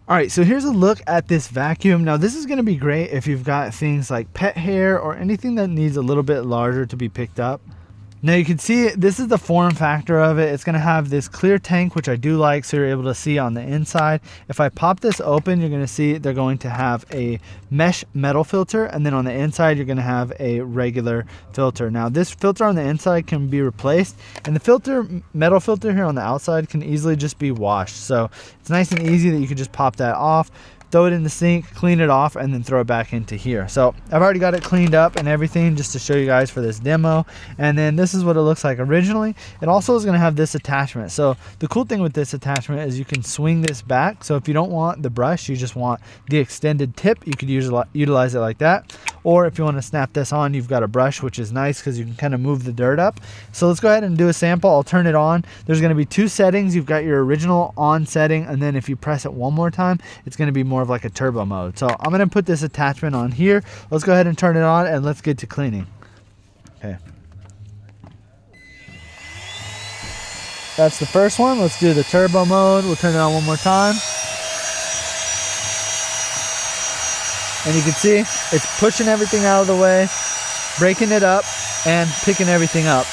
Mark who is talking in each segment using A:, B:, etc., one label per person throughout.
A: All right, so here's a look at this vacuum. Now this is gonna be great if you've got things like pet hair or anything that needs a little bit larger to be picked up. Now you can see this is the form factor of it. It's gonna have this clear tank, which I do like, so you're able to see on the inside. If I pop this open, you're gonna see they're going to have a mesh metal filter, and then on the inside, you're gonna have a regular filter. Now this filter on the inside can be replaced, and the metal filter here on the outside can easily just be washed. So it's nice and easy that you can just pop that off, throw it in the sink, clean it off, and then throw it back into here. So I've already got it cleaned up and everything just to show you guys for this demo. And then this is what it looks like originally. It also is gonna have this attachment. So the cool thing with this attachment is you can swing this back. So if you don't want the brush, you just want the extended tip, you could utilize it like that. Or if you want to snap this on, you've got a brush, which is nice because you can kind of move the dirt up. So let's go ahead and do a sample. I'll turn it on. There's going to be two settings. You've got your original on setting, and then if you press it one more time, it's going to be more of like a turbo mode. So I'm going to put this attachment on here. Let's go ahead and turn it on, and let's get to cleaning. Okay. That's the first one. Let's do the turbo mode. We'll turn it on one more time. And you can see it's pushing everything out of the way, breaking it up, and picking everything up.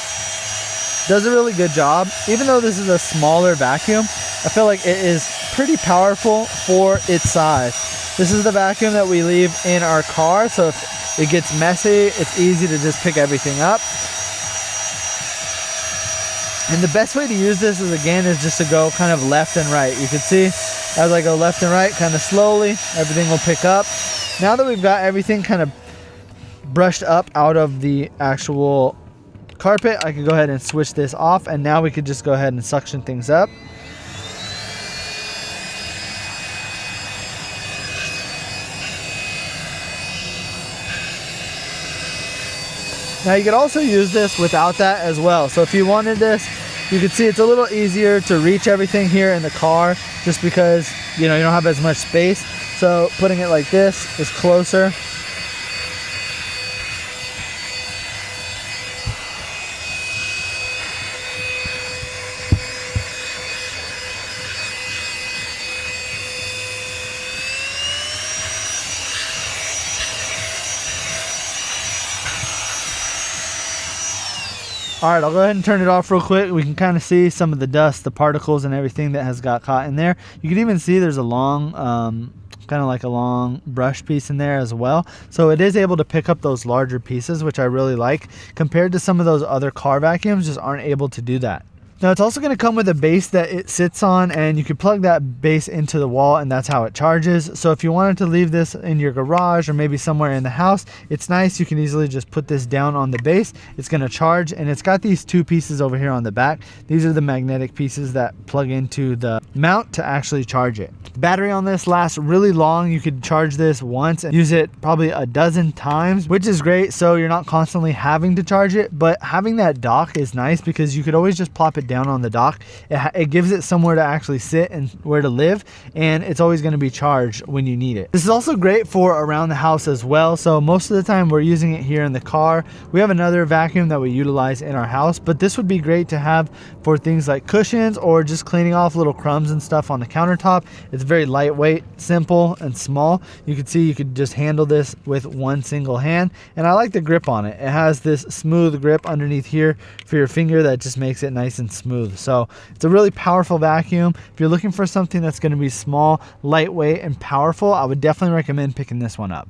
A: Does a really good job. Even though this is a smaller vacuum, I feel like it is pretty powerful for its size. This is the vacuum that we leave in our car, so if it gets messy, it's easy to just pick everything up. And the best way to use this is just to go kind of left and right. You can see as I go left and right, kind of slowly, everything will pick up. Now that we've got everything kind of brushed up out of the actual carpet, I can go ahead and switch this off, and now we could just go ahead and suction things up. Now you could also use this without that as well. So if you wanted this, you can see it's a little easier to reach everything here in the car just because you don't have as much space. So putting it like this is closer. All right, I'll go ahead and turn it off real quick. We can kind of see some of the dust, the particles, and everything that has got caught in there. You can even see there's a long, kind of like a long brush piece in there as well. So it is able to pick up those larger pieces, which I really like, compared to some of those other car vacuums just aren't able to do that. Now it's also going to come with a base that it sits on, and you can plug that base into the wall, and that's how it charges. So if you wanted to leave this in your garage or maybe somewhere in the house, it's nice. You can easily just put this down on the base. It's going to charge, and it's got these two pieces over here on the back. These are the magnetic pieces that plug into the mount to actually charge it. The battery on this lasts really long. You could charge this once and use it probably a dozen times, which is great. So you're not constantly having to charge it, but having that dock is nice because you could always just plop it down on the dock. It gives it somewhere to actually sit and where to live, and it's always going to be charged when you need it. This is also great for around the house as well. So most of the time we're using it here in the car. We have another vacuum that we utilize in our house, but this would be great to have for things like cushions or just cleaning off little crumbs and stuff on the countertop. It's very lightweight, simple, and small. You can see you could just handle this with one single hand, and I like the grip on it. It has this smooth grip underneath here for your finger that just makes it nice and smooth. So it's a really powerful vacuum. If you're looking for something that's going to be small, lightweight, and powerful, I would definitely recommend picking this one up.